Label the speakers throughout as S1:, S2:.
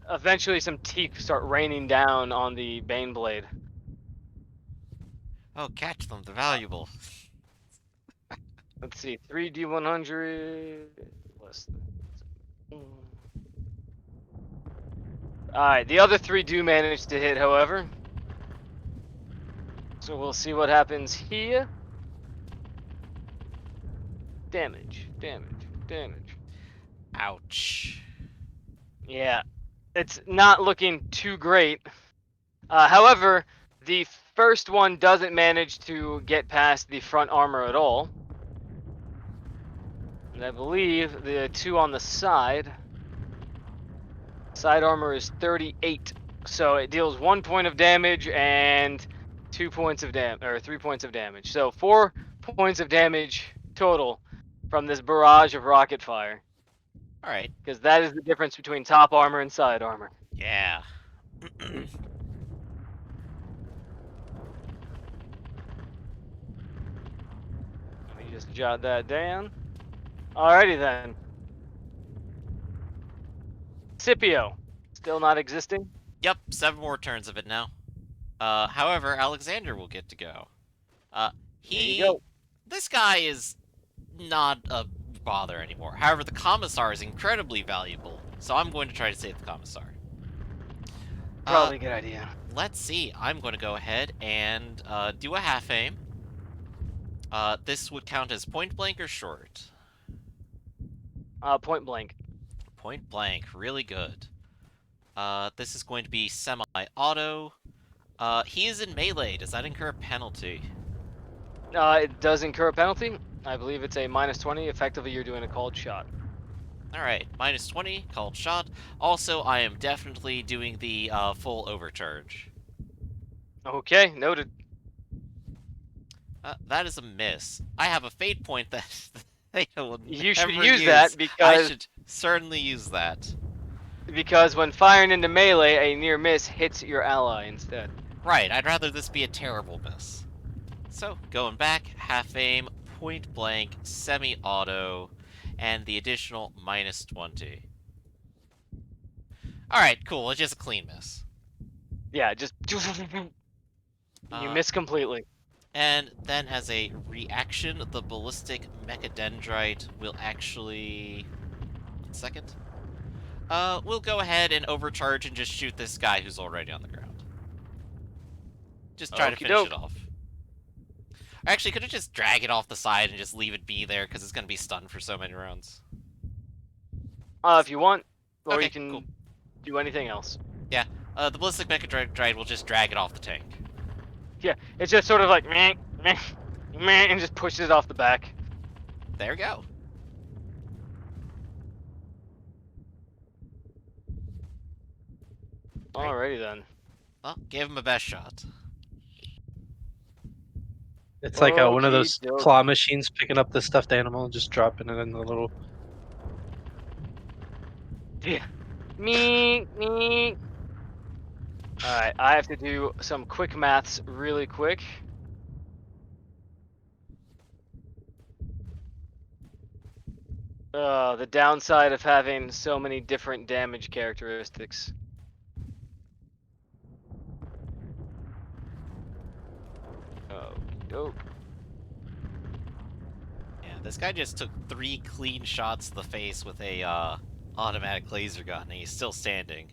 S1: eventually some teeth start raining down on the Baneblade.
S2: Oh, catch them. They're valuable.
S1: Let's see, 3D100 less than. Alright, the other three do manage to hit, however. So we'll see what happens here. Damage, damage, damage.
S2: Ouch.
S1: Yeah, it's not looking too great. However, the first one doesn't manage to get past the front armor at all. And I believe the two on the side armor is 38. So it deals 1 point of damage and 2 points of damage, or 3 points of damage. So 4 points of damage total from this barrage of rocket fire.
S2: Alright.
S1: Because that is the difference between top armor and side armor.
S2: Yeah.
S1: Let me just jot that down. Alrighty then. Scipio, still not existing?
S2: Yep, 7 more turns of it now. However, Alexander will get to go.
S1: There you go.
S2: This guy is not a bother anymore. However, the Commissar is incredibly valuable, so I'm going to try to save the Commissar.
S1: Probably a good idea.
S2: Let's see. I'm going to go ahead and do a half aim. This would count as point blank or short?
S1: Point blank.
S2: Point blank, really good. This is going to be semi-auto. He is in melee. Does that incur a penalty?
S1: It does incur a penalty. I believe it's a -20. Effectively, you're doing a called shot.
S2: Alright, -20, called shot. Also, I am definitely doing the full overcharge.
S1: Okay, noted.
S2: That is a miss. I have a fate point that they will
S1: You should
S2: never
S1: use that
S2: I
S1: because
S2: should certainly use that.
S1: when firing into melee, a near miss hits your ally instead.
S2: Right, I'd rather this be a terrible miss. So, going back, half aim, point blank, semi-auto, and the additional -20. Alright, cool, it's just a clean miss.
S1: Yeah, just you miss completely.
S2: And then as a reaction, the ballistic mechadendrite will actually... 1 second. We'll go ahead and overcharge and just shoot this guy who's already on the ground. Just try to finish it off. Actually, could I just drag it off the side and just leave it be there, because it's going to be stunned for so many rounds?
S1: If you want, or
S2: okay,
S1: you can
S2: cool.
S1: do anything else.
S2: Yeah, the ballistic mechadendrite will just drag it off the tank.
S1: Yeah, it's just sort of like meh, meh, meh, and just pushes it off the back.
S2: There we go.
S1: Alrighty then.
S2: Well, give him a best shot.
S3: It's like one of those
S1: Okey-dokey.
S3: claw machines picking up the stuffed animal and just dropping it in the little.
S1: Yeah. Me. Alright, I have to do some quick maths really quick. The downside of having so many different damage characteristics. Okey-doke.
S2: Yeah, this guy just took 3 clean shots to the face with a automatic laser gun, and he's still standing.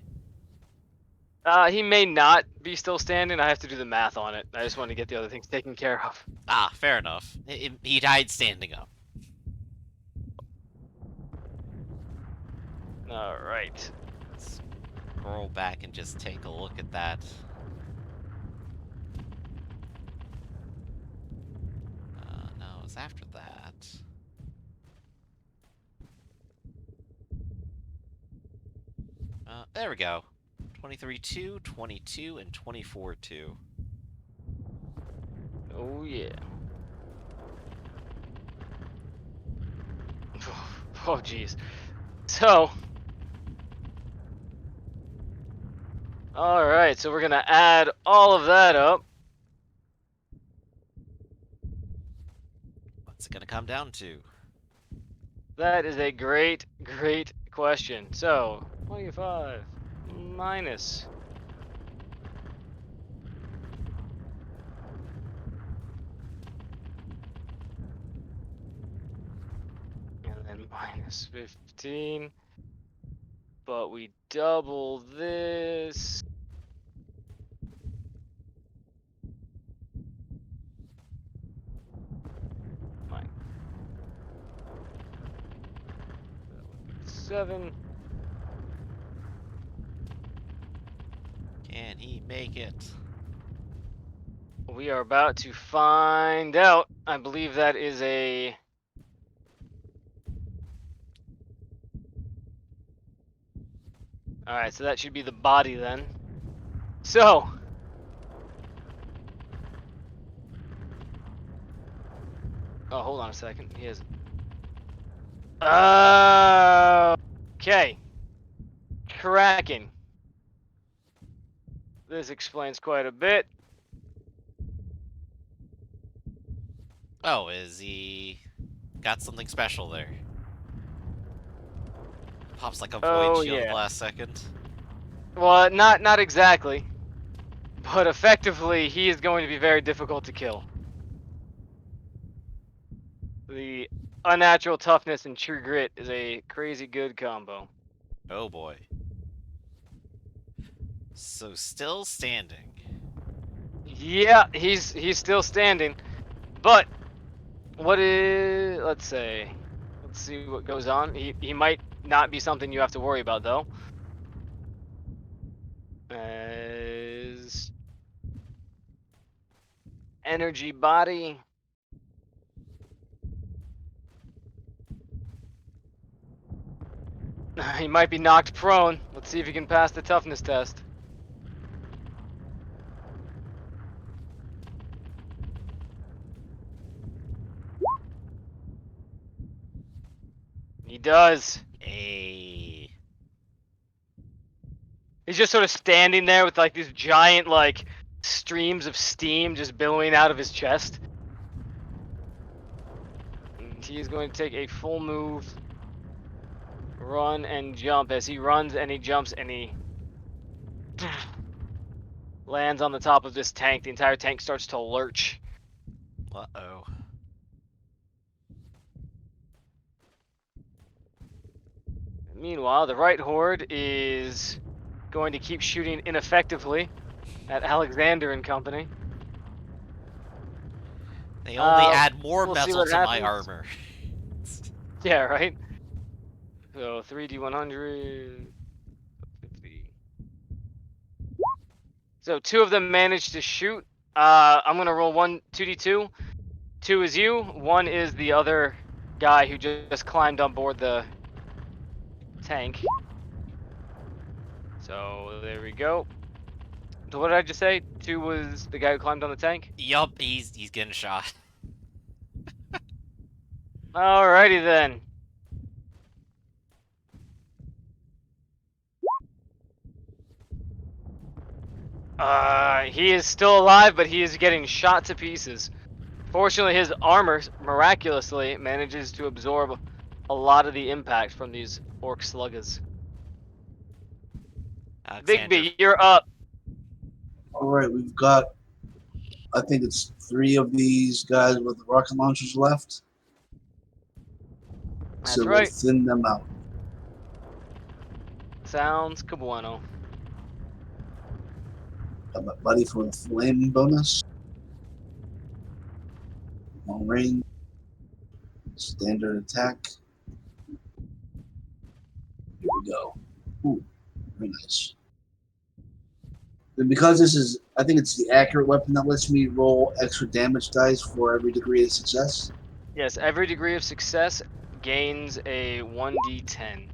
S1: He may not be still standing. I have to do the math on it. I just want to get the other things taken care of.
S2: Ah, fair enough. He died standing up.
S1: Alright.
S2: Let's scroll back and just take a look at that. No, it was after that. There we go. 23-2, 22, and 24-2.
S1: Oh, yeah. Oh, jeez. So. Alright, so we're gonna add all of that up.
S2: What's it gonna come down to?
S1: That is a great question. So, 25 minus. And then minus 15. But we double this. Mine. That would be 7.
S2: Can he make it?
S1: We are about to find out. I believe that is a... Alright, so that should be the body then. So... Oh, hold on a second. He has... Okay. Cracking. This explains quite a bit.
S2: Oh, is he got something special there? Pops like a void
S1: Oh,
S2: shield at the
S1: yeah.
S2: last second.
S1: Well, not exactly. But effectively, he is going to be very difficult to kill. The unnatural toughness and true grit is a crazy good combo.
S2: Oh boy. So still standing.
S1: Yeah, he's still standing. But what is... Let's see what goes on. He might not be something you have to worry about though. As energy body. He might be knocked prone. Let's see if he can pass the toughness test. He does.
S2: Hey.
S1: He's just sort of standing there with like these giant like streams of steam just billowing out of his chest. And he is going to take a full move, run and jump. As he runs and he jumps and he lands on the top of this tank, the entire tank starts to lurch.
S2: Uh-oh.
S1: Meanwhile, the right horde is going to keep shooting ineffectively at Alexander and company.
S2: They only add more
S1: we'll see
S2: metal
S1: what
S2: to my
S1: happens.
S2: armor.
S1: Yeah, right? So 3d100, 50. So 2 of them managed to shoot. I'm gonna roll 2d2. 2 is you, 1 is the other guy who just climbed on board the tank. So there we go. So what did I just say? 2 was the guy who climbed on the tank?
S2: Yup, he's getting shot.
S1: Alrighty then. He is still alive, but he is getting shot to pieces. Fortunately, his armor miraculously manages to absorb a lot of the impact from these orc sluggers.
S2: Alexander.
S1: Bigby, you're up.
S4: Alright, we've got, I think it's 3 of these guys with the rocket launchers left.
S1: That's
S4: So
S1: right.
S4: we'll thin them out.
S1: Sounds cabueno.
S4: Got my buddy for a flame bonus. Long range. Standard attack. Here we go. Ooh, very nice. And because this is, I think it's the accurate weapon that lets me roll extra damage dice for every degree of success.
S1: Yes, every degree of success gains a 1d10.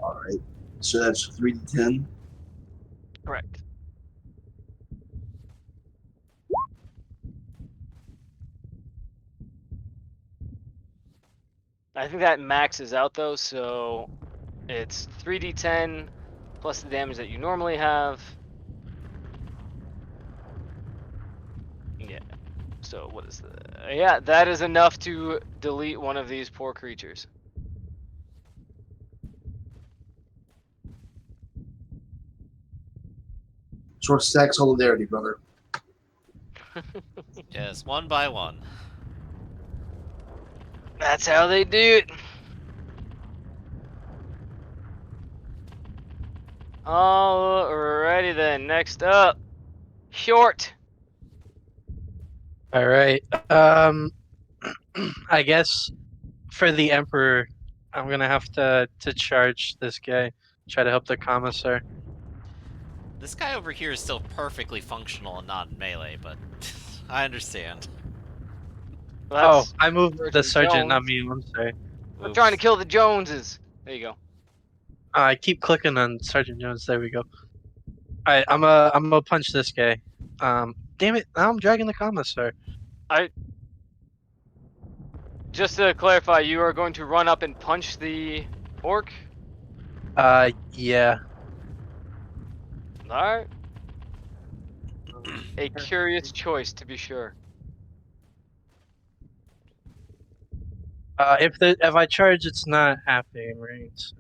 S4: Alright. So that's 3d10.
S1: Correct. I think that maxes out though, so it's 3d10 plus the damage that you normally have. Yeah. So what is the... Yeah, that is enough to delete one of these poor creatures.
S4: Short stack solidarity, brother.
S2: Yes, one by one.
S1: That's how they do it. Alrighty then. Next up, Short.
S3: All right. I guess for the Emperor, I'm gonna have to charge this guy. Try to help the commissar.
S2: This guy over here is still perfectly functional and not in melee, but I understand.
S3: Oh,
S1: That's
S3: I moved the sergeant, not
S1: Jones.
S3: me. I'm sorry.
S1: We're
S2: Oops.
S1: trying to kill the Joneses. There you go.
S3: I keep clicking on Sergeant Jones. There we go. All right, I'm gonna punch this guy. Damn it! Now I'm dragging the commissar.
S1: Just to clarify, you are going to run up and punch the orc.
S3: Yeah.
S1: All right. A curious choice, to be sure.
S3: If I charge, it's not happening, right? So.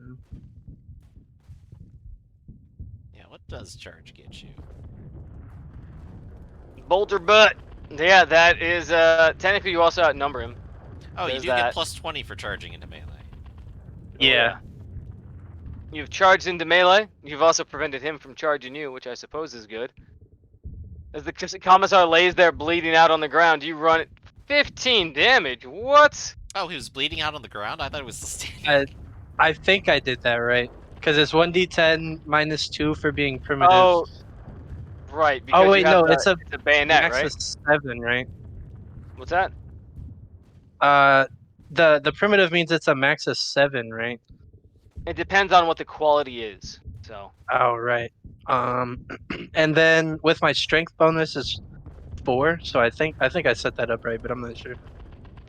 S2: Yeah, what does charge get you?
S1: Bolter butt. Yeah, that is technically you also outnumber him.
S2: Oh, you
S1: There's
S2: do get
S1: that.
S2: plus 20 for charging into melee.
S1: Oh,
S3: Yeah.
S1: You've charged into melee. You've also prevented him from charging you, which I suppose is good. As the commissar lays there bleeding out on the ground, you run it. 15 damage. What?
S2: Oh, he was bleeding out on the ground? I thought he was still standing.
S3: I think I did that right. Because it's 1d10 minus 2 for being primitive.
S1: Oh, right.
S3: Oh
S1: Because you
S3: wait,
S1: have
S3: no,
S1: the
S3: it's a
S1: it's a bayonet,
S3: max
S1: right?
S3: of 7, right?
S1: What's that?
S3: Uh, the primitive means it's a max of 7, right?
S1: It depends on what the quality is. So.
S3: Oh right. And then with my strength bonus is 4, so I think I set that up right, but I'm not sure.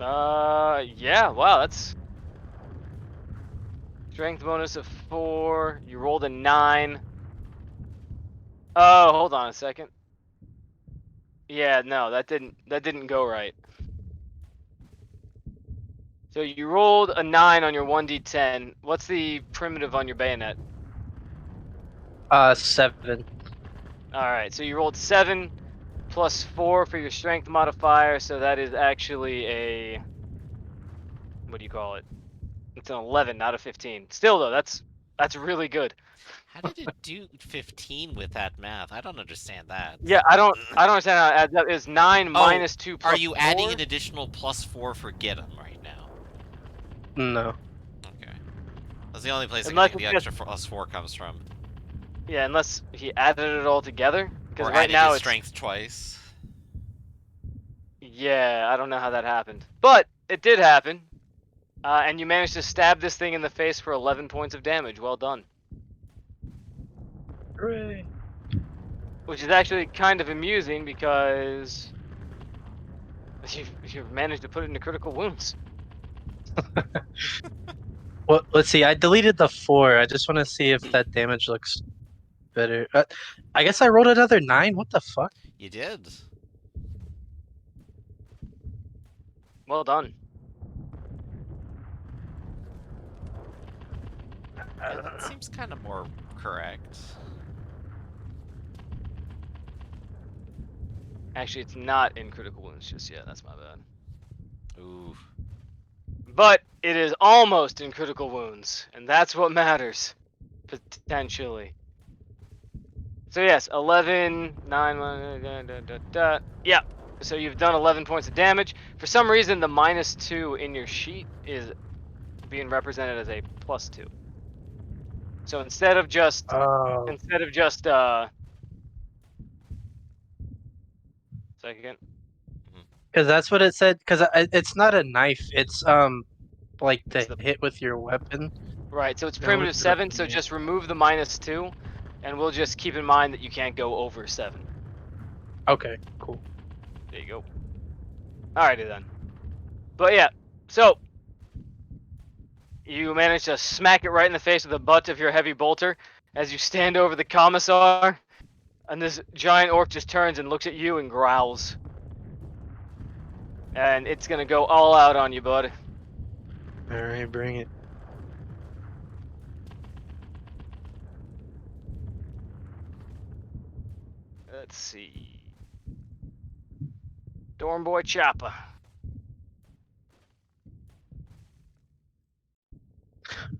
S1: Yeah. Wow, that's strength bonus of 4. You rolled a 9. Oh, hold on a second. Yeah, no, that didn't go right. So you rolled a 9 on your 1d10. What's the primitive on your bayonet?
S3: 7.
S1: All right, so you rolled 7 plus 4 for your strength modifier, so that is actually a, what do you call it? It's an 11, not a 15. Still though, that's really good.
S2: How did it do 15 with that math? I don't understand that.
S1: Yeah, I don't understand how it adds up. It's 9
S2: Oh,
S1: minus 2 plus
S2: Are you adding
S1: 4?
S2: an additional plus 4 for get him right now?
S3: No.
S2: Okay. That's the only place I
S1: Unless
S2: think the
S1: it's
S2: extra plus 4 comes from.
S1: Yeah, unless he added it all together. Because
S2: Or
S1: right
S2: added
S1: now
S2: his
S1: it's
S2: strength twice.
S1: Yeah, I don't know how that happened. But it did happen. And you managed to stab this thing in the face for 11 points of damage. Well done.
S3: Hooray.
S1: Which is actually kind of amusing because you've managed to put it into critical wounds.
S3: Well, let's see. I deleted the 4. I just want to see if that damage looks better. I guess I rolled another 9. What the fuck?
S2: You did.
S1: Well done.
S2: Yeah, that seems kind of more correct.
S1: Actually, it's not in critical wounds just yet. That's my bad.
S2: Ooh.
S1: But it is almost in critical wounds. And that's what matters. Potentially. So yes, 11, 9, yeah. So you've done 11 points of damage. For some reason, the -2 in your sheet is being represented as a +2. So instead of just
S3: Oh.
S1: second.
S3: Because that's what it said. Because it's not a knife. It's like
S1: It's
S3: the
S1: the
S3: hit with your weapon.
S1: right. So it's
S3: Now look
S1: primitive
S3: it up
S1: 7.
S3: for
S1: So
S3: me.
S1: just remove the -2, and we'll just keep in mind that you can't go over 7.
S3: Okay, cool.
S1: There you go. Alrighty then. But yeah, so you manage to smack it right in the face with the butt of your heavy bolter as you stand over the commissar, and this giant orc just turns and looks at you and growls. And it's gonna go all out on you, bud.
S3: All right, bring it.
S1: Let's see. Stormboy Chopper.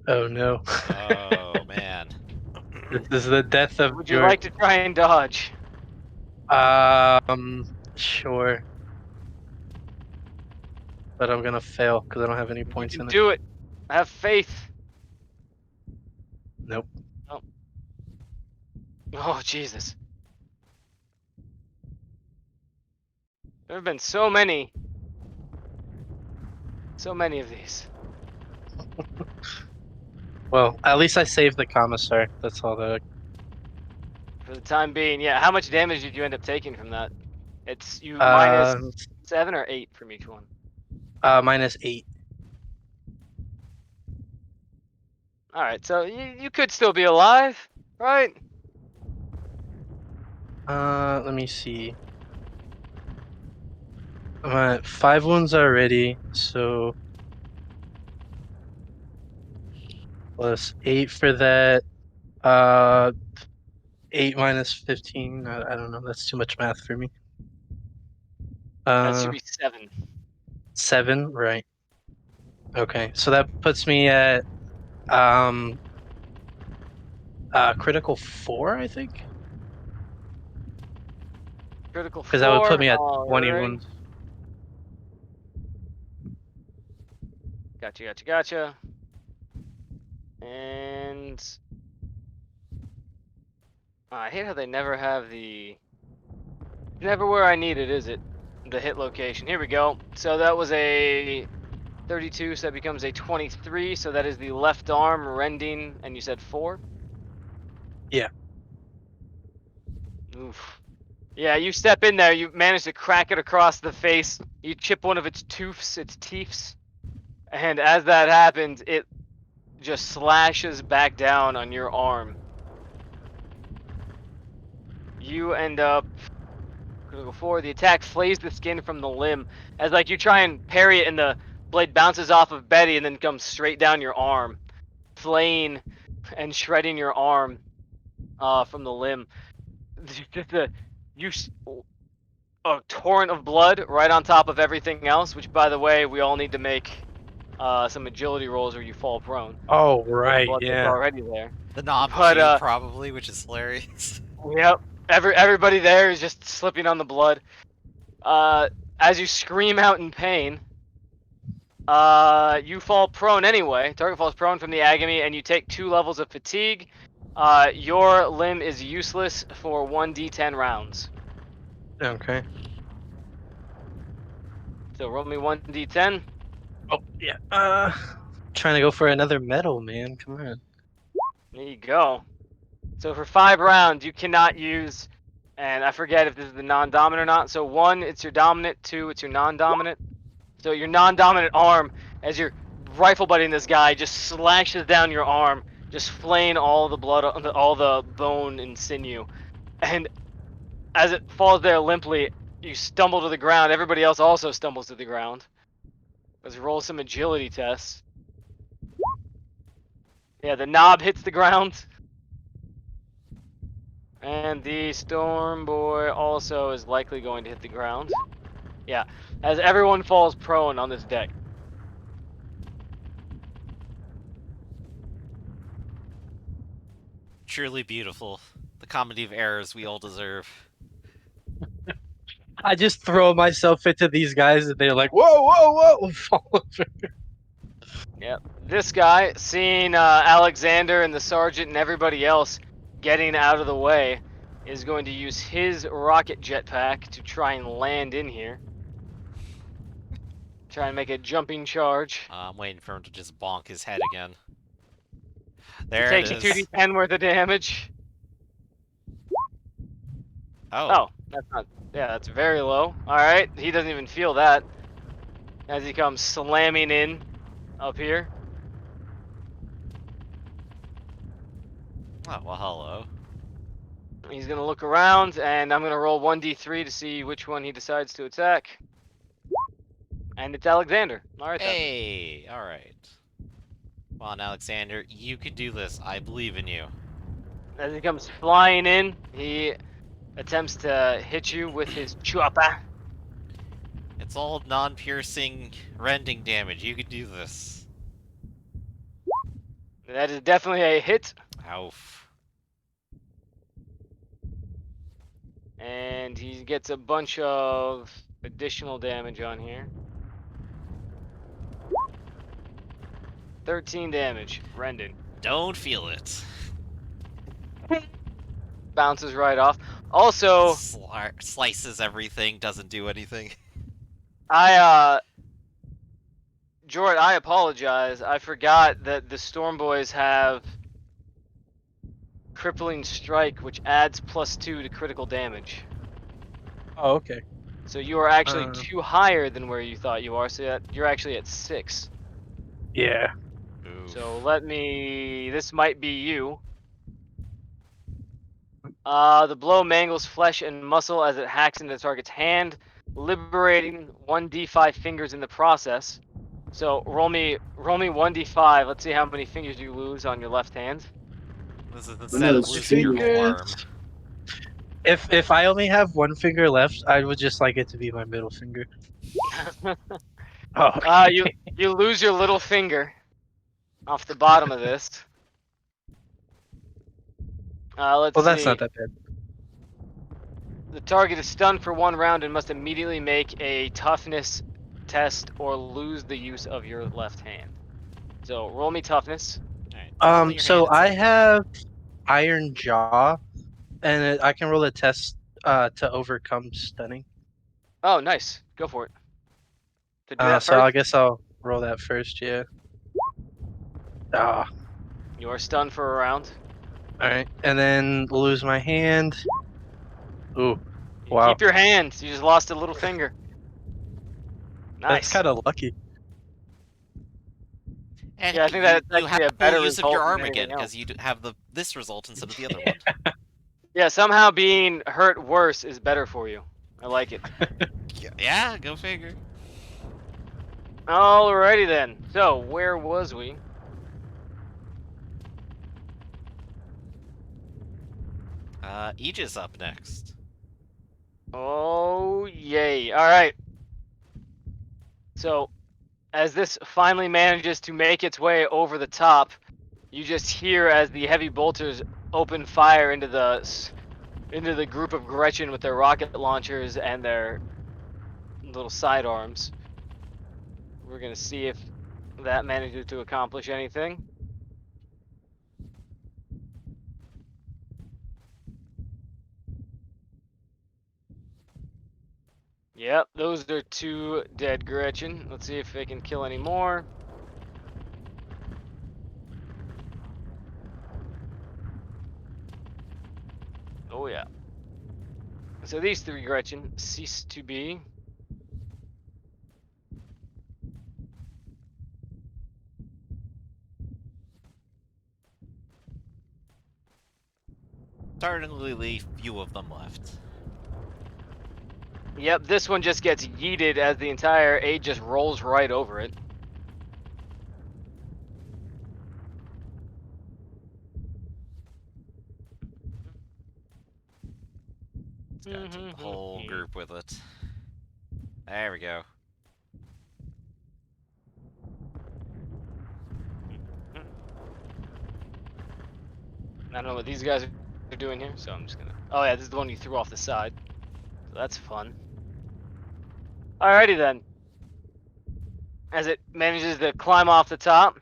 S3: Oh no.
S2: Oh man.
S3: This is the death of
S1: Would you
S3: your.
S1: like to try and dodge?
S3: Sure. But I'm gonna fail because I don't have any
S1: You
S3: points
S1: can
S3: in it.
S1: do it. Have faith.
S3: Nope.
S1: Oh, Jesus. There have been so many of these.
S3: Well, at least I saved the commissar. That's all that.
S1: For the time being, yeah. How much damage did you end up taking from that? It's you
S3: Uh,
S1: minus 7 or 8 from each one.
S3: -8.
S1: Alright, so you could still be alive, right?
S3: Let me see. I'm at 5 wounds already, so plus 8 for that. Uh, 8 minus 15. I don't know. That's too much math for me.
S1: That should be 7.
S3: 7, right? Okay, so that puts me at um critical 4, I think,
S1: Critical
S3: because that would put
S1: 4.
S3: me at 20
S1: Alright.
S3: wounds.
S1: Gotcha. And I hate how they never have the. Never where I need it, is it? The hit location. Here we go. So that was a 32, so that becomes a 23. So that is the left arm rending, and you said 4?
S3: Yeah.
S1: Oof. Yeah, you step in there, you manage to crack it across the face. You chip one of its teeths, and as that happens, it just slashes back down on your arm. You end up critical 4. The attack flays the skin from the limb as like you try and parry it, and the blade bounces off of Betty and then comes straight down your arm, flaying and shredding your arm from the limb. Just a torrent of blood right on top of everything else. Which, by the way, we all need to make some agility rolls, or you fall prone.
S3: Oh,
S1: For the
S3: right.
S1: blood that's
S3: Yeah.
S1: already there.
S2: The knob
S1: But
S2: too, probably, which is hilarious.
S1: yep, everybody there is just slipping on the blood. As you scream out in pain, you fall prone anyway. Target falls prone from the agony, and you take 2 levels of fatigue. Your limb is useless for 1d10 rounds.
S3: Okay.
S1: So roll me 1d10.
S3: Oh, yeah. Trying to go for another medal, man. Come on.
S1: There you go. So for 5 rounds, you cannot use, and I forget if this is the non-dominant or not. So 1, it's your dominant. 2, it's your non-dominant. So your non-dominant arm, as you're rifle butting this guy, just slashes down your arm, just flaying all the blood, all the bone and sinew. And as it falls there limply, you stumble to the ground. Everybody else also stumbles to the ground. Let's roll some agility tests. Yeah, the knob hits the ground. And the Storm Boy also is likely going to hit the ground. Yeah, as everyone falls prone on this deck.
S2: Truly beautiful. The comedy of errors we all deserve.
S3: I just throw myself into these guys, and they're like, "Whoa, whoa, whoa!" Fall over.
S1: Yep. This guy, seeing Alexander and the sergeant and everybody else getting out of the way, is going to use his rocket jetpack to try and land in here. Try and make a jumping charge.
S2: I'm waiting for him to just bonk his head again.
S1: It
S2: There it
S1: takes you
S2: is.
S1: 2d10 worth of damage.
S2: Oh.
S1: Oh, that's not. Yeah, that's very low. Alright, he doesn't even feel that as he comes slamming in up here.
S2: Oh, well, hello.
S1: He's going to look around, and I'm going to roll 1d3 to see which one he decides to attack. And it's Alexander. Alright then.
S2: Hey, alright. Come on, Alexander, you can do this. I believe in you.
S1: As he comes flying in, he attempts to hit you with his chopper.
S2: It's all non-piercing rending damage. You can do this.
S1: That is definitely a hit,
S2: Oof.
S1: and he gets a bunch of additional damage on here. 13 damage, rending.
S2: Don't feel it.
S1: Bounces right off. Also,
S2: Slices everything, doesn't do anything.
S1: Jort, I apologize. I forgot that the Storm Boys have Crippling Strike, which adds +2 to critical damage.
S3: Oh, okay.
S1: So you are actually
S3: Uh.
S1: 2 higher than where you thought you are, so you're actually at 6.
S3: Yeah.
S2: Oof.
S1: So this might be you. The blow mangles flesh and muscle as it hacks into the target's hand, liberating 1d5 fingers in the process. So roll me 1d5. Let's see how many fingers you lose on your left hand.
S2: This is
S4: know
S2: instead of
S4: it's
S2: losing your whole arm.
S3: Fingers. If I only have one finger left, I would just like it to be my middle finger. Oh.
S1: You lose your little finger off the bottom of this. Let's
S3: Well, that's
S1: see.
S3: not that bad.
S1: The target is stunned for 1 round and must immediately make a toughness test or lose the use of your left hand. So roll me toughness.
S2: Alright, your
S3: So
S2: hand
S3: I
S2: inside.
S3: have Iron Jaw, and I can roll a test to overcome stunning.
S1: Oh, nice. Go for it. To do that
S3: So
S1: first,
S3: I guess I'll roll that first. Yeah. Ah.
S1: you are stunned for a round.
S3: All right, and then lose my hand. Ooh,
S1: You
S3: wow.
S1: keep your hand. You just lost a little finger.
S3: That's
S1: Nice.
S3: kind of lucky.
S2: And
S1: Yeah, I think that's
S2: you have
S1: actually a
S2: full
S1: better
S2: use of your
S1: result than
S2: arm again
S1: anything else.
S2: because you have this result instead of the other one.
S1: Yeah, somehow being hurt worse is better for you. I like it.
S2: Yeah, go figure.
S1: Alrighty then. So, where was we?
S2: Aegis up next.
S1: Oh, yay. Alright. So, as this finally manages to make its way over the top, you just hear as the heavy bolters open fire into the group of Gretchen with their rocket launchers and their little sidearms. We're gonna see if that manages to accomplish anything. Yep, those are 2 dead Gretchen. Let's see if they can kill any more. Oh yeah. So these 3 Gretchen cease to be.
S2: Startlingly few of them left.
S1: Yep, this one just gets yeeted as the entire aid just rolls right over it.
S2: It's gotta take the whole group with it. There we go.
S1: I don't know what these guys are doing here, so I'm just gonna... Oh yeah, this is the one you threw off the side. So that's fun. Alrighty then. As it manages to climb off the top.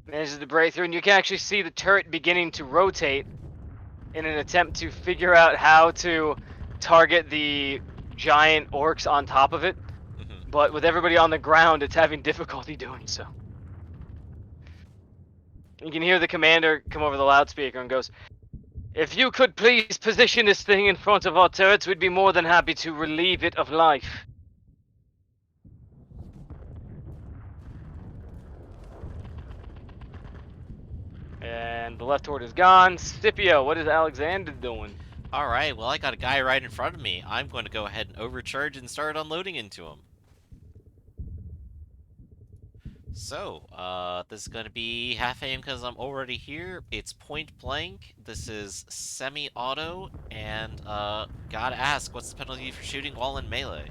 S1: Manages to break through, and you can actually see the turret beginning to rotate in an attempt to figure out how to target the giant orcs on top of it. But with everybody on the ground, it's having difficulty doing so. You can hear the commander come over the loudspeaker and goes, "If you could please position this thing in front of our turrets, we'd be more than happy to relieve it of life." And the left horde is gone. Scipio, what is Alexander doing?
S2: Alright, well I got a guy right in front of me. I'm going to go ahead and overcharge and start unloading into him. So, this is going to be half aim because I'm already here. It's point blank. This is semi-auto, and gotta ask, what's the penalty for shooting while in melee?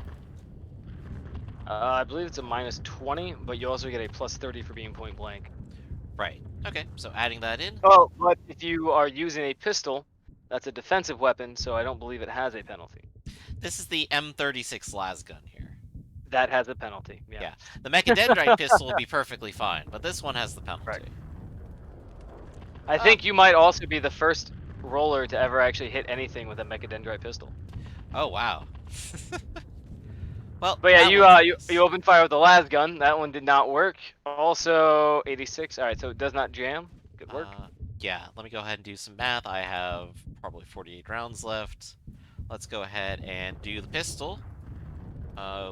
S1: I believe it's a -20, but you also get a +30 for being point blank.
S2: Right. Okay, so adding that in.
S1: Oh, but if you are using a pistol, that's a defensive weapon, so I don't believe it has a penalty.
S2: This is the M36 las gun here.
S1: That has a penalty. Yeah.
S2: Yeah. The Mechadendrite pistol will be perfectly fine, but this one has the penalty.
S1: Right. I think you might also be the first roller to ever actually hit anything with a Mechadendrite pistol.
S2: Oh wow. Well,
S1: But yeah,
S2: that
S1: you
S2: one's a
S1: you
S2: miss.
S1: you opened fire with the las gun. That one did not work. Also 86. All right, so it does not jam. Good work.
S2: Yeah, let me go ahead and do some math. I have probably 48 rounds left. Let's go ahead and do the pistol,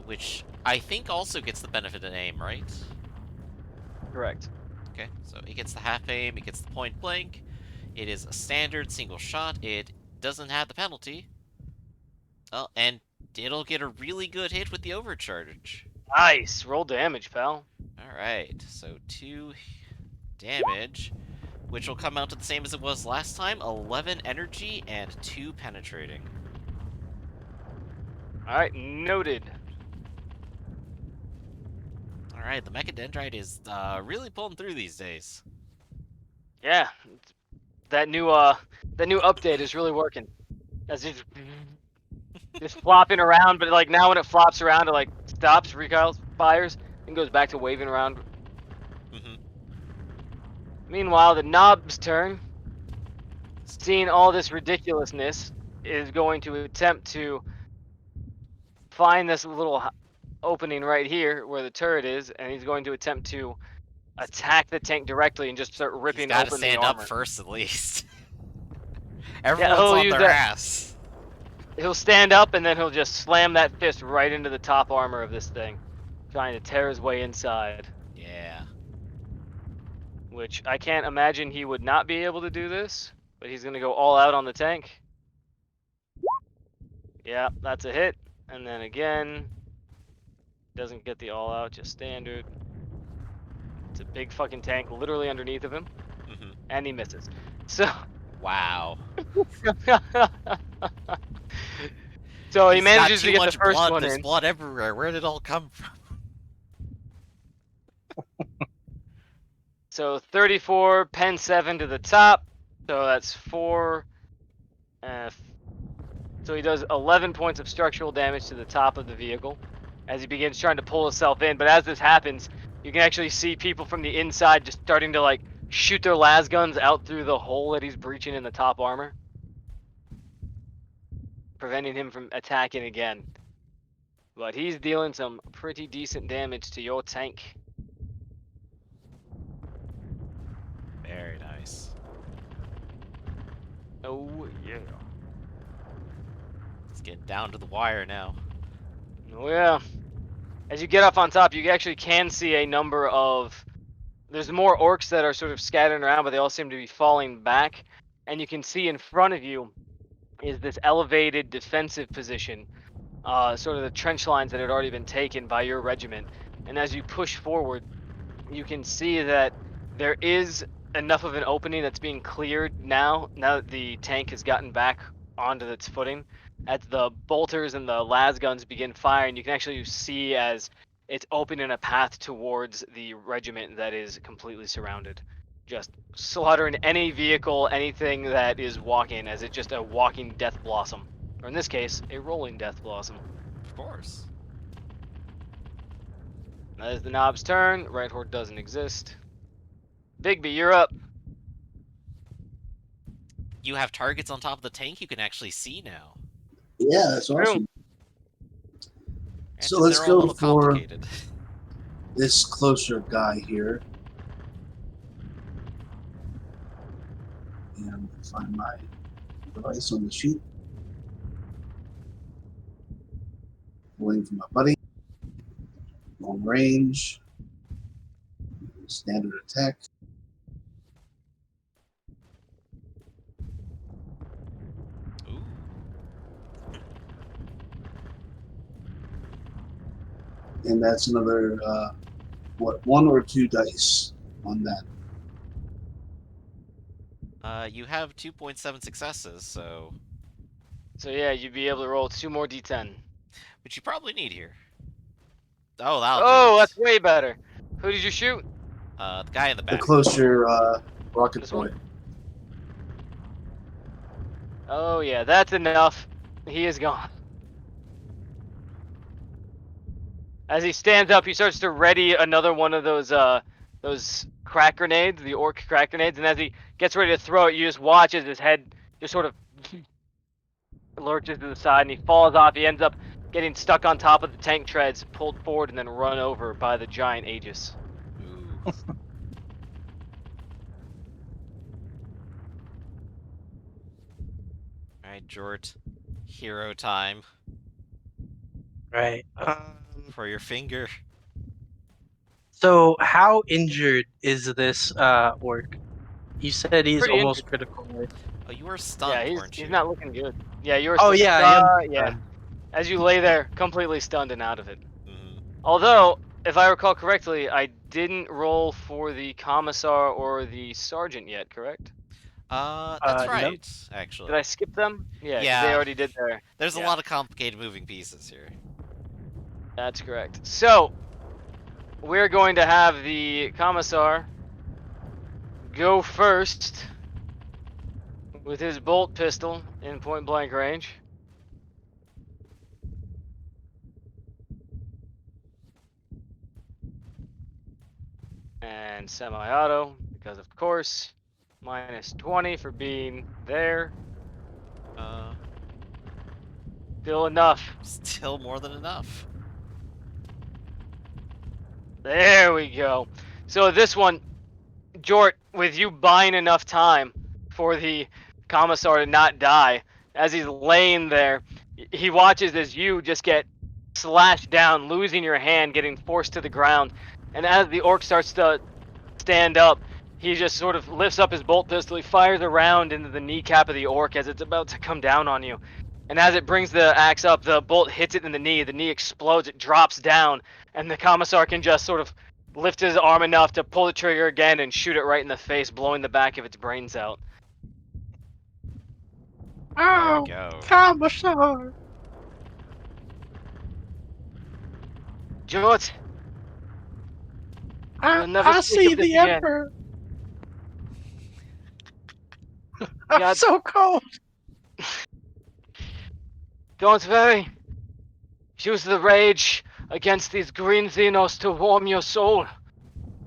S2: which I think also gets the benefit of aim, right?
S1: Correct.
S2: Okay, so it gets the half aim, it gets the point blank. It is a standard single shot. It doesn't have the penalty. Oh, and it'll get a really good hit with the overcharge.
S1: Nice. Roll damage, pal.
S2: Alright, so 2 damage, which will come out to the same as it was last time, 11 energy and 2 penetrating.
S1: All right, noted.
S2: Alright, the Mechadendrite is really pulling through these days.
S1: Yeah, that new update is really working. As it's just flopping around, but like now when it flops around, it like stops, recoils, fires, and goes back to waving around.
S2: Mm-hmm.
S1: Meanwhile, the knob's turn, seeing all this ridiculousness, is going to attempt to find this little opening right here where the turret is, and he's going to attempt to attack the tank directly and just start
S2: He's
S1: ripping
S2: gotta
S1: open the
S2: stand up
S1: armor.
S2: first, at least.
S1: Yeah,
S2: Everyone's
S1: he'll
S2: on
S1: use
S2: their
S1: that.
S2: ass.
S1: He'll stand up and then he'll just slam that fist right into the top armor of this thing, trying to tear his way inside.
S2: Yeah.
S1: Which I can't imagine he would not be able to do this, but he's gonna go all out on the tank. Yeah, that's a hit. And then again, doesn't get the all out, just standard. It's a big fucking tank literally underneath of him,
S2: Mm-hmm.
S1: and he misses. So,
S2: Wow.
S1: so he
S2: He's got
S1: manages
S2: too
S1: to get the
S2: much
S1: first
S2: blood.
S1: one
S2: There's
S1: in.
S2: blood everywhere. Where did it all come from?
S1: So 34, pen 7 to the top. So that's 4. So he does 11 points of structural damage to the top of the vehicle as he begins trying to pull himself in. But as this happens, you can actually see people from the inside just starting to like shoot their las guns out through the hole that he's breaching in the top armor, preventing him from attacking again. But he's dealing some pretty decent damage to your tank.
S2: Very nice.
S1: Oh yeah.
S2: It's getting down to the wire now.
S1: Oh yeah. As you get up on top, you actually can see a number of... There's more orcs that are sort of scattering around, but they all seem to be falling back. And you can see in front of you is this elevated defensive position, sort of the trench lines that had already been taken by your regiment. And as you push forward, you can see that there is enough of an opening that's being cleared now that the tank has gotten back onto its footing. As the bolters and the las guns begin firing, you can actually see as it's opening a path towards the regiment that is completely surrounded. Just slaughtering any vehicle, anything that is walking, as it's just a walking death blossom. Or in this case, a rolling death blossom.
S2: Of course.
S1: That is the knob's turn. Right horde doesn't exist. Bigby, you're up.
S2: You have targets on top of the tank you can actually see now.
S4: Yeah, that's awesome. So
S2: Granted,
S4: let's
S2: they're all a
S4: go
S2: little
S4: for
S2: complicated.
S4: this closer guy here. And find my device on the sheet. Waiting for my buddy. Long range. Standard attack.
S2: Ooh.
S4: And that's another what, 1 or 2 dice on that?
S2: You have 2.7 successes, so
S1: So yeah, you'd be able to roll 2 more d10.
S2: which you probably need here. Oh, that'll do
S1: Oh,
S2: it.
S1: that's way better. Who did you shoot?
S2: The guy in the
S4: The
S2: back.
S4: closer rocket
S1: This
S4: boy.
S1: one? Oh yeah, that's enough. He is gone. As he stands up, he starts to ready another one of those crack grenades, the orc crack grenades, and as he gets ready to throw it, you just watch as his head just sort of lurches to the side and he falls off. He ends up getting stuck on top of the tank treads, pulled forward, and then run over by the giant Aegis.
S2: Ooh. Alright, Jort. Hero time
S3: Right.
S2: for your finger.
S3: So how injured is this orc? You said he's
S1: Pretty
S3: almost
S1: injured.
S3: critical, right?
S2: Oh, you were
S1: Yeah,
S2: stunned, weren't
S1: he's
S2: you?
S1: not looking good. Yeah, you were.
S3: Oh yeah, I am.
S1: Yeah. As you lay there, completely stunned and out of it.
S2: Mhm.
S1: Although, if I recall correctly, I didn't roll for the commissar or the sergeant yet, correct?
S2: That's
S3: No.
S2: right,
S1: Did I
S2: actually.
S1: skip them? Yeah, because they
S2: Yeah,
S1: already did their.
S2: there's a
S1: Yeah,
S2: lot of complicated moving pieces here.
S1: that's correct. So, we're going to have the commissar go first with his bolt pistol in point blank range. And semi-auto, because of course, minus 20 for being there.
S2: Uh,
S1: Still enough.
S2: still more than enough.
S1: There we go. So this one, Jort, with you buying enough time for the commissar to not die, as he's laying there, he watches as you just get slashed down, losing your hand, getting forced to the ground. And as the orc starts to stand up, he just sort of lifts up his bolt pistol. He fires a round into the kneecap of the orc as it's about to come down on you. And as it brings the axe up, the bolt hits it in the knee. The knee explodes. It drops down, and the commissar can just sort of lift his arm enough to pull the trigger again and shoot it right in the face, blowing the back of its brains out.
S2: There we
S3: Oh,
S2: go.
S3: commissar!
S1: Jort, we'll never
S3: I
S1: speak
S3: see
S1: of this
S3: the
S1: again.
S3: emperor. I'm
S1: God.
S3: so cold.
S1: Don't worry. Use the rage against these green xenos to warm your soul.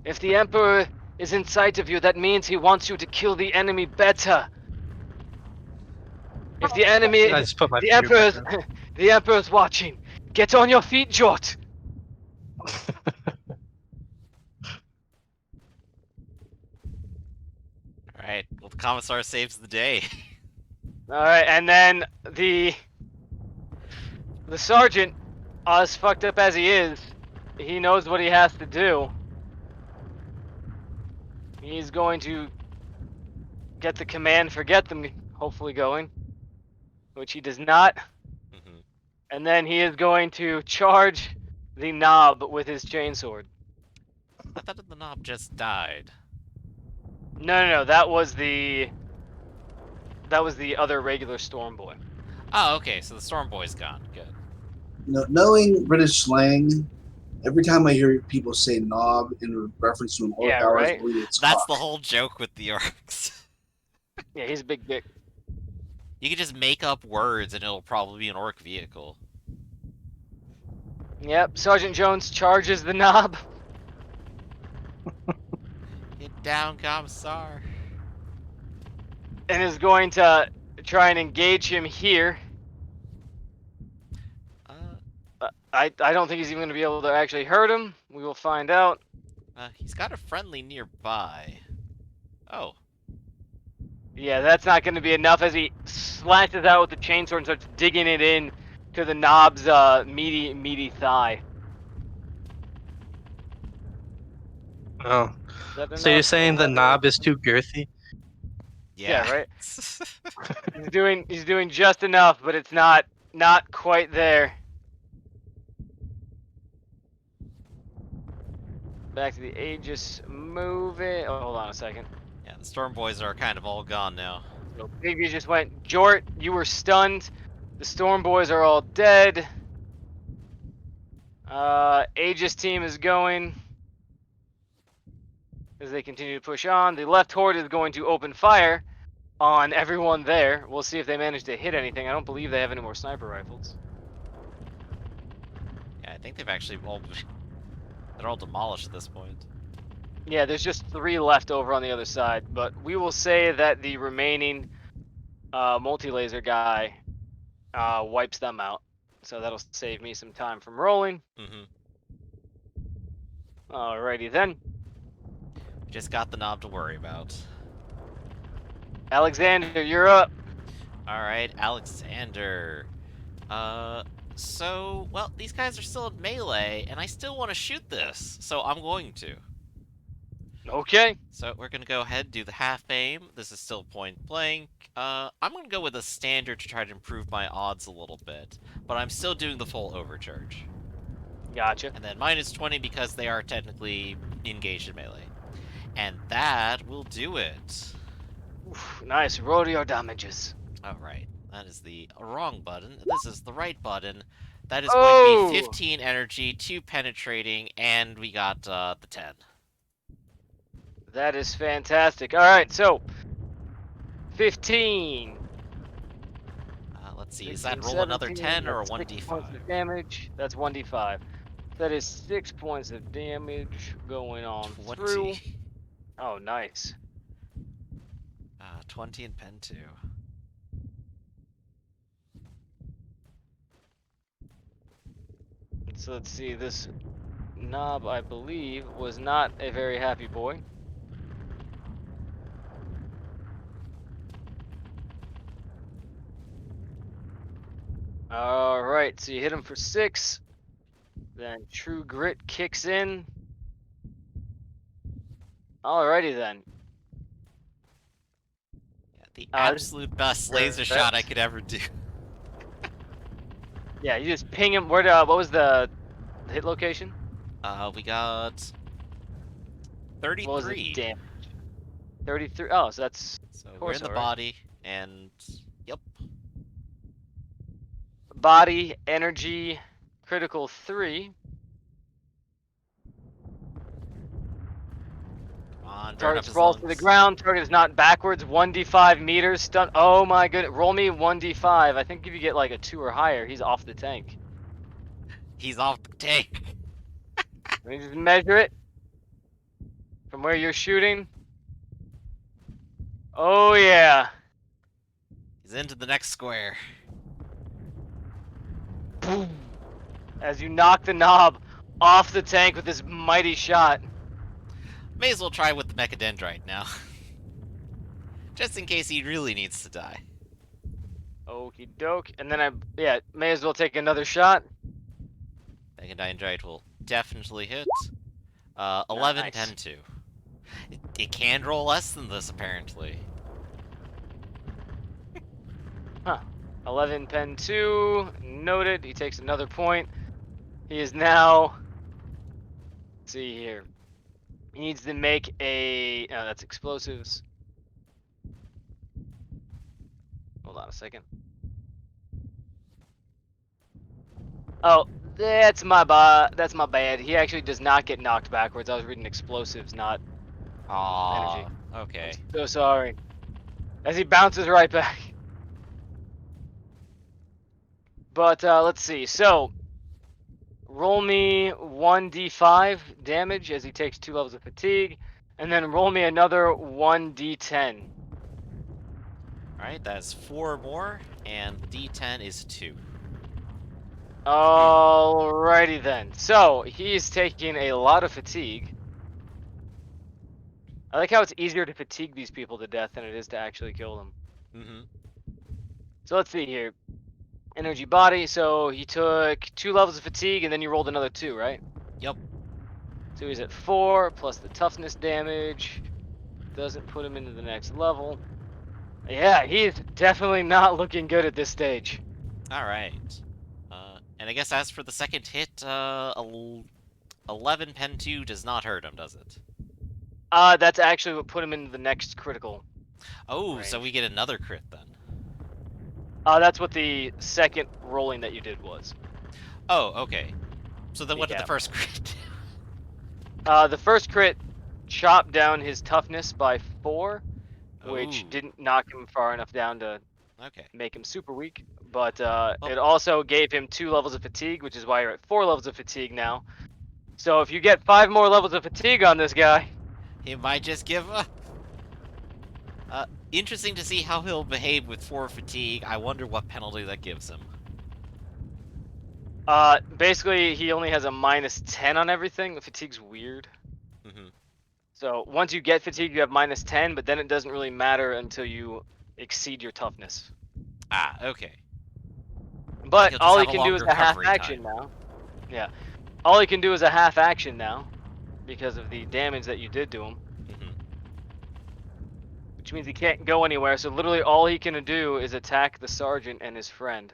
S1: If the Emperor is in sight of you, that means he wants you to kill the enemy better. If the enemy,
S3: I just put my
S1: the
S3: finger back
S1: Emperor's, the Emperor's watching. Get on your feet, Jort.
S2: Alright, well, the commissar saves the day.
S1: All right, and then the sergeant, as fucked up as he is, he knows what he has to do. He's going to get the command forget them hopefully going, which he does not.
S2: Mhm.
S1: And then he is going to charge the knob with his chainsword.
S2: I thought the knob just died.
S1: No, that was the other regular storm boy.
S2: Oh, okay, so the Storm Boy's gone. Good.
S4: You know, knowing British slang, every time I hear people say knob in reference to an orc,
S1: Yeah,
S4: I always
S1: right?
S4: believe it's
S2: That's
S4: cock.
S2: the whole joke with the orcs.
S1: Yeah, he's a big dick.
S2: You can just make up words and it'll probably be an orc vehicle.
S1: Yep, Sergeant Jones charges the knob.
S2: Get down, commissar.
S1: And is going to try and engage him here. I don't think he's even going to be able to actually hurt him. We will find out.
S2: He's got a friendly nearby. Oh.
S1: Yeah, that's not going to be enough as he slashes out with the chainsaw and starts digging it in to the knob's meaty thigh.
S3: Oh,
S1: Is that
S3: so you're
S1: enough?
S3: saying the
S1: 11?
S3: knob is too girthy?
S1: Yeah, right. He's doing just enough, but it's not quite there. Back to the Aegis. Move it. Oh, hold on a second.
S2: Yeah, the Storm Boys are kind of all gone now.
S1: So Bigby just went, Jort, you were stunned. The Storm Boys are all dead. Aegis team is going as they continue to push on. The left horde is going to open fire on everyone there. We'll see if they manage to hit anything. I don't believe they have any more sniper rifles.
S2: Yeah, I think they've actually all... They're all demolished at this point.
S1: Yeah, there's just 3 left over on the other side, but we will say that the remaining multi-laser guy wipes them out. So that'll save me some time from rolling.
S2: Mm-hmm.
S1: Alrighty then.
S2: Just got the knob to worry about.
S1: Alexander, you're up.
S2: Alright, Alexander. So, well, these guys are still in melee, and I still want to shoot this, so I'm going to.
S1: Okay.
S2: So we're gonna go ahead and do the half aim. This is still point blank. I'm gonna go with a standard to try to improve my odds a little bit, but I'm still doing the full overcharge.
S1: Gotcha.
S2: And then minus 20 because they are technically engaged in melee. And that will do it.
S1: Oof, nice. Roll your damages.
S2: Alright, that is the wrong button. This is the right button. That is going to be 15 energy, 2 penetrating, and we got the 10.
S1: That is fantastic. Alright, so 15.
S2: Let's see,
S1: 16,
S2: is that roll another
S1: 17,
S2: 10 or a
S1: that's 6
S2: 1d5?
S1: points of damage. That's 1d5. That is 6 points of damage going on
S2: 20.
S1: through. Oh, nice.
S2: 20 and pen 2.
S1: So let's see, this knob, I believe, was not a very happy boy. Alright, so you hit him for 6. Then True Grit kicks in. Alrighty then.
S2: Yeah, the absolute best laser shot I could ever do.
S1: Yeah, you just ping him. What was the hit location?
S2: We got 33.
S1: What was the damage? 33. Oh, so that's
S2: So we're in
S1: torso,
S2: the
S1: right?
S2: body, and yep.
S1: Body, energy, critical 3.
S2: Come on, burn up
S1: Target
S2: his
S1: falls to the
S2: lungs.
S1: ground. Target is not backwards. 1d5 meters. Stun. Oh my goodness. Roll me 1d5. I think if you get like a 2 or higher, he's off the tank.
S2: He's off the tank.
S1: Let me just measure it from where you're shooting. Oh yeah.
S2: He's into the next square.
S1: Boom. As you knock the knob off the tank with this mighty shot.
S2: May as well try with the mechadendrite now. Just in case he really needs to die.
S1: Okie doke. And then may as well take another shot.
S2: Mechadendrite will definitely hit. 11,
S1: Nice.
S2: 10, 2. It can roll less than this, apparently.
S1: 11 pen 2. Noted. He takes another point. He is now. Let's see here. He needs to make a. Oh, that's explosives. Hold on a second. Oh, that's my bad. He actually does not get knocked backwards. I was reading explosives, not
S2: Aww.
S1: energy.
S2: Okay.
S1: So sorry. As he bounces right back. But let's see. So roll me 1d5 damage as he takes 2 levels of fatigue, and then roll me another 1d10.
S2: Alright, that's 4 more, and the D10 is 2.
S1: Alrighty then. So he's taking a lot of fatigue. I like how it's easier to fatigue these people to death than it is to actually kill them.
S2: Mm-hmm.
S1: So let's see here. Energy body, so he took 2 levels of fatigue and then you rolled another 2, right?
S2: Yep.
S1: So he's at 4 plus the toughness damage. Doesn't put him into the next level. Yeah, he's definitely not looking good at this stage.
S2: Alright. And I guess as for the second hit, 11 pen 2 does not hurt him, does it?
S1: That's actually what put him into the next critical.
S2: Oh, so
S1: range.
S2: we get another crit then.
S1: That's what the second rolling that you did was.
S2: Oh, okay. So then what did
S1: Yeah.
S2: the first crit?
S1: The first crit chopped down his toughness by 4, which
S2: Ooh,
S1: didn't knock him far enough down to
S2: okay.
S1: make him super weak. But
S2: Well-
S1: it also gave him 2 levels of fatigue, which is why you're at 4 levels of fatigue now. So if you get 5 more levels of fatigue on this guy,
S2: He might just give up. Interesting to see how he'll behave with 4 fatigue. I wonder what penalty that gives him.
S1: basically he only has a -10 on everything. The fatigue's weird.
S2: Mm-hmm.
S1: So once you get fatigue, you have -10, but then it doesn't really matter until you exceed your toughness.
S2: Ah, okay.
S1: But
S2: He'll just
S1: all
S2: have
S1: he
S2: a
S1: can do
S2: long
S1: is a half
S2: recovery
S1: action
S2: time.
S1: now. Yeah. All he can do is a half action now because of the damage that you did to him,
S2: Mm-hmm.
S1: which means he can't go anywhere. So literally all he can do is attack the sergeant and his friend.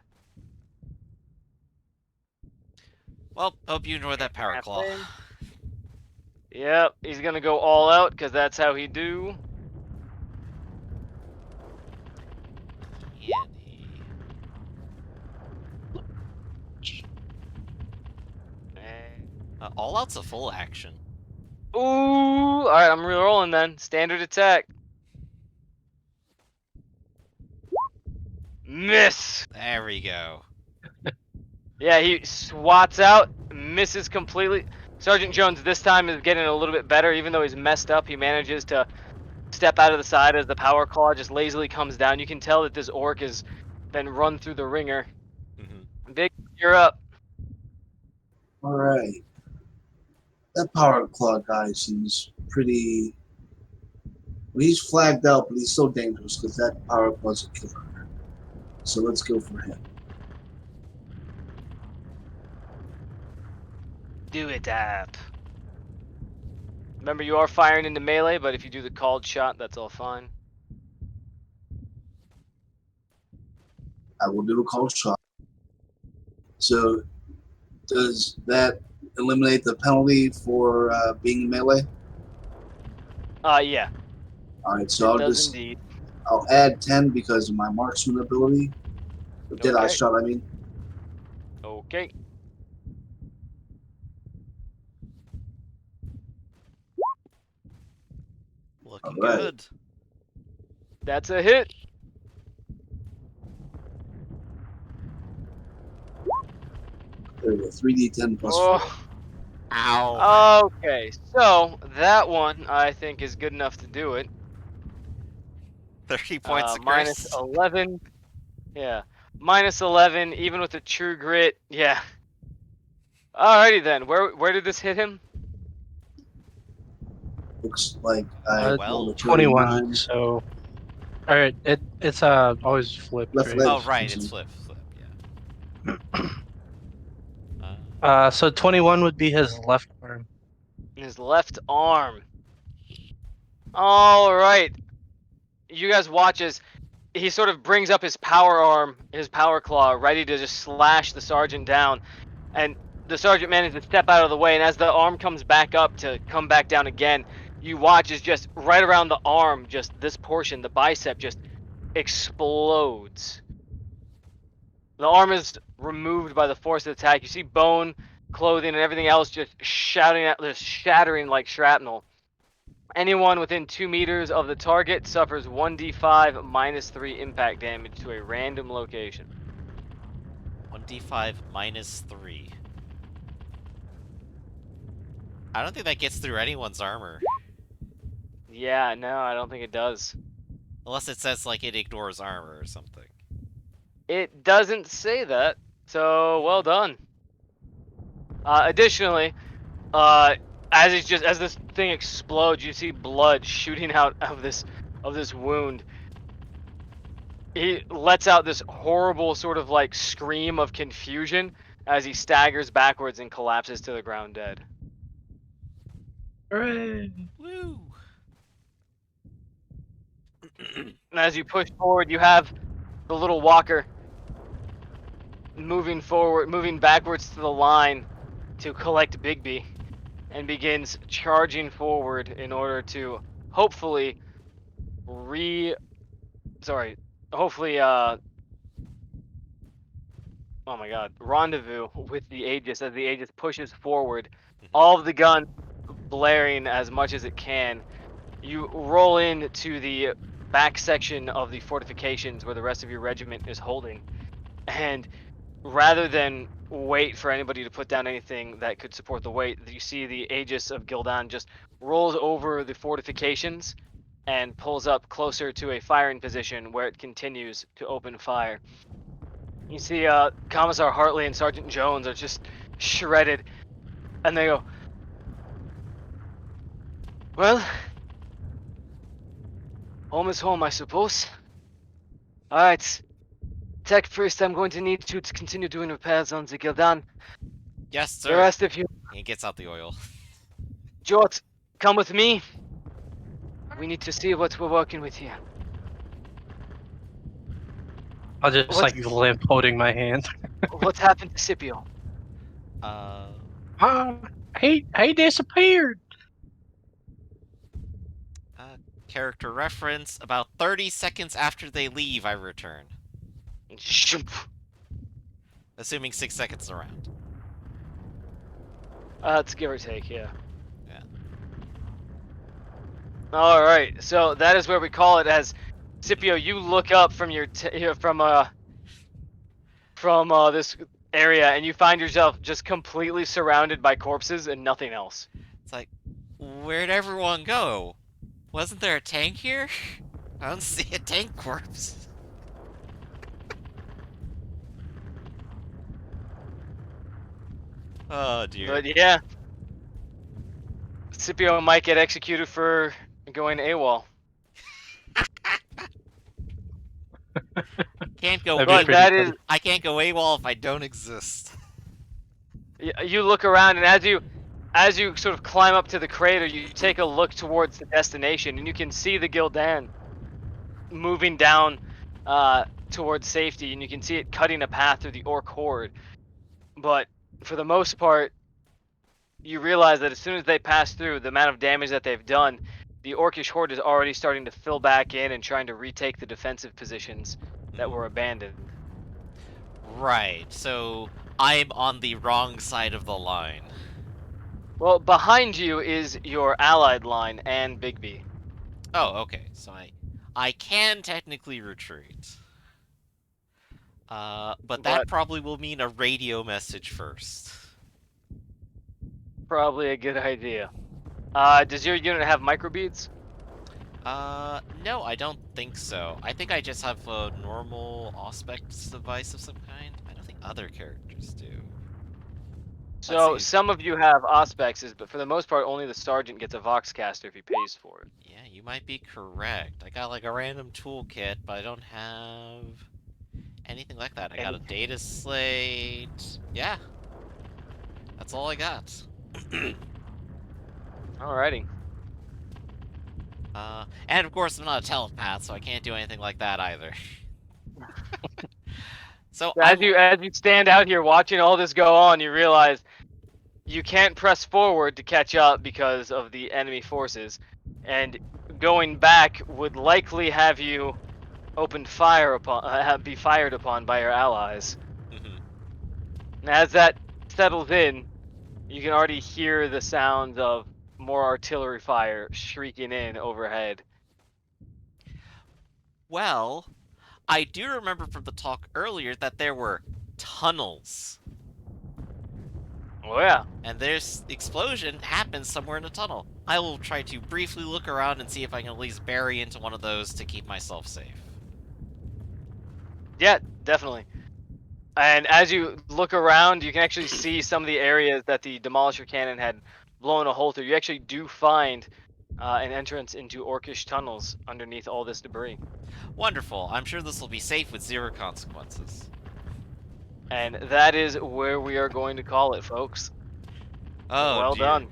S2: Well, hope you enjoyed that power
S1: Half
S2: claw.
S1: thing. Yep, he's gonna go all out because that's how he do.
S2: Can he? All out's a full action.
S1: Ooh, all right, I'm re-rolling then. Standard attack. Miss.
S2: There we go.
S1: Yeah, he swats out, misses completely. Sergeant Jones this time is getting a little bit better, even though he's messed up. He manages to step out of the side as the power claw just lazily comes down. You can tell that this orc has been run through the ringer.
S2: Mm-hmm.
S1: Big, you're up.
S4: All right. That power claw guy seems pretty. Well, he's flagged out, but he's so dangerous because that power claw's a killer. So let's go for him.
S1: Do it up. Remember, you are firing into melee, but if you do the called shot, that's all fine.
S4: I will do a cold shot. So does that eliminate the penalty for being melee?
S1: Yeah,
S4: All right, so
S1: it does indeed.
S4: I'll add 10 because of my marksman ability. The Deadeye
S1: Okay.
S4: shot, I mean.
S1: Okay.
S2: Looking
S4: All right.
S2: good.
S1: That's a hit.
S4: There we go. 3d10 plus 4.
S1: Oh.
S2: Ow.
S1: Okay, so that one I think is good enough to do it.
S2: 30 points of
S1: Minus
S2: Chris.
S1: 11. Yeah. Minus 11, even with the true grit. Yeah. Alrighty then. Where did this hit him?
S4: Looks like I
S2: Well.
S4: rolled a
S3: 21.
S4: 39.
S3: So, all right, it's always flipped,
S4: Left
S3: right?
S4: leg.
S2: Oh, right, it's flip, yeah.
S3: So 21 would be his left arm.
S1: His left arm. Alright. You guys watch as he sort of brings up his power arm, his power claw, ready to just slash the sergeant down. And the sergeant manages to step out of the way, and as the arm comes back up to come back down again, you watch as just right around the arm, just this portion, the bicep, just explodes. The arm is removed by the force of the attack. You see bone, clothing, and everything else just shattering like shrapnel. Anyone within 2 meters of the target suffers 1d5 minus 3 impact damage to a random location.
S2: 1d5 minus 3. I don't think that gets through anyone's armor.
S1: Yeah, no, I don't think it does.
S2: Unless it says, like, it ignores armor or something.
S1: It doesn't say that, so well done. Additionally, as this thing explodes, you see blood shooting out of this wound. He lets out this horrible sort of like scream of confusion as he staggers backwards and collapses to the ground dead.
S3: Hooray!
S2: Woo!
S1: And as you push forward, you have the little walker moving backwards to the line to collect Bigby. and begins charging forward in order to hopefully hopefully oh my god, rendezvous with the Aegis as the Aegis pushes forward.
S2: Mhm.
S1: All of the guns blaring as much as it can. You roll into the back section of the fortifications where the rest of your regiment is holding, and rather than wait for anybody to put down anything that could support the weight, you see the Aegis of Gildan just rolls over the fortifications and pulls up closer to a firing position where it continues to open fire. You see Commissar Hartley and Sergeant Jones are just shredded, and they go, well, home is home, I suppose. Alright, Tech Priest, I'm going to need you to continue doing repairs on the Gildan.
S2: Yes,
S1: The
S2: sir.
S1: rest of you,
S2: He gets out the oil.
S1: Jort, come with me. We need to see what we're working with here.
S3: I'll just
S1: What-
S3: like limp holding my hand.
S1: What happened to Scipio?
S2: Uh,
S3: He disappeared.
S2: character reference. About 30 seconds after they leave, I return. Assuming 6 seconds around.
S1: It's give or take, yeah.
S2: Yeah.
S1: All right, so that is where we call it. As Scipio, you look up from your from this area, and you find yourself just completely surrounded by corpses and nothing else.
S2: It's like, where'd everyone go? Wasn't there a tank here? I don't see a tank corpse. Oh dear.
S1: But yeah, Scipio might get executed for going AWOL.
S2: Can't go.
S3: That'd be
S1: But
S3: pretty
S1: that
S3: funny.
S1: is,
S2: I can't go AWOL if I don't exist.
S1: you look around, and as you sort of climb up to the crater, you take a look towards the destination, and you can see the Gildan moving down towards safety, and you can see it cutting a path through the Orc horde. But for the most part, you realize that as soon as they pass through, the amount of damage that they've done, the Orcish horde is already starting to fill back in and trying to retake the defensive positions that were abandoned.
S2: Right, so I'm on the wrong side of the line.
S1: Well, behind you is your allied line and Bigby.
S2: Oh, okay, so I can technically retreat. But that
S1: But-
S2: probably will mean a radio message first.
S1: Probably a good idea. Does your unit have microbeads?
S2: No, I don't think so. I think I just have a normal Auspex device of some kind. I don't think other characters do.
S1: So
S2: see.
S1: some of you have Auspexes, but for the most part, only the sergeant gets a Voxcaster if he pays for it.
S2: Yeah, you might be correct. I got like a random toolkit, but I don't have anything like that. I got a data slate. Yeah. That's all I got.
S1: Alrighty.
S2: And of course I'm not a telepath, so I can't do anything like that either. So
S1: As you stand out here watching all this go on, you realize you can't press forward to catch up because of the enemy forces, and going back would likely have you open fire upon, be fired upon by your allies.
S2: Mhm.
S1: And as that settles in, you can already hear the sounds of more artillery fire shrieking in overhead.
S2: Well, I do remember from the talk earlier that there were tunnels.
S1: Oh yeah.
S2: And this explosion happens somewhere in a tunnel. I will try to briefly look around and see if I can at least bury into one of those to keep myself safe.
S1: Yeah, definitely. And as you look around, you can actually see some of the areas that the demolisher cannon had blown a hole through. You actually do find an entrance into Orcish tunnels underneath all this debris.
S2: Wonderful. I'm sure this will be safe with zero consequences.
S1: And that is where we are going to call it, folks.
S2: Oh,
S1: Well
S2: dear.
S1: done.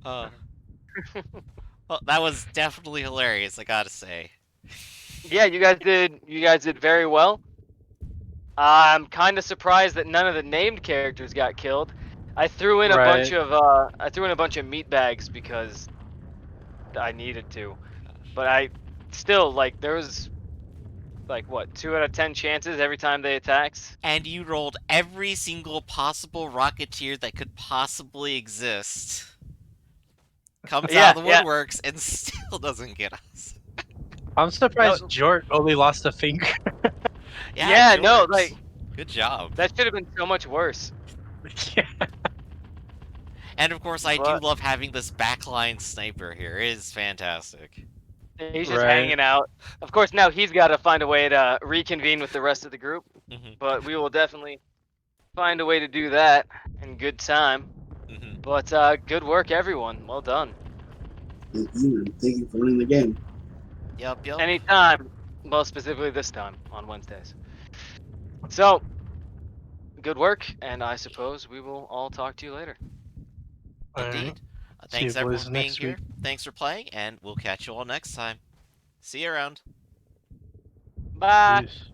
S2: Well, that was definitely hilarious, I gotta say.
S1: Yeah, you guys did very well. I'm kind of surprised that none of the named characters got killed. I threw in a bunch
S3: Right.
S1: of meat bags because I needed to. But I still like there was like what 2 out of 10 chances every time they attacked.
S2: And you rolled every single possible Rocketeer that could possibly exist. Comes out
S1: Yeah,
S2: of the
S1: yeah.
S2: woodworks and still doesn't get us.
S3: I'm
S1: No,
S3: surprised Jort only lost a finger.
S1: yeah, no,
S2: Jorts.
S1: like
S2: Good job.
S1: that should have been so much worse.
S3: Yeah.
S2: And of course, I do
S1: But
S2: love having this backline sniper here. It is fantastic.
S1: he's just
S3: Right.
S1: hanging out. Of course, now he's got to find a way to reconvene with the rest of the group.
S2: Mhm,
S1: But we will definitely find a way to do that in good time.
S2: mhm.
S1: But good work, everyone. Well done.
S4: Thank you, and thank you for winning the game.
S2: Yup, yup.
S1: Anytime. Well, specifically this time on Wednesdays. So, good work, and I suppose we will all talk to you later.
S3: All right.
S2: Indeed.
S3: See you
S2: Thanks everyone
S3: boys
S2: for being
S3: next
S2: here.
S3: week.
S2: Thanks for playing, and we'll catch you all next time. See you around.
S1: Bye.
S3: Peace.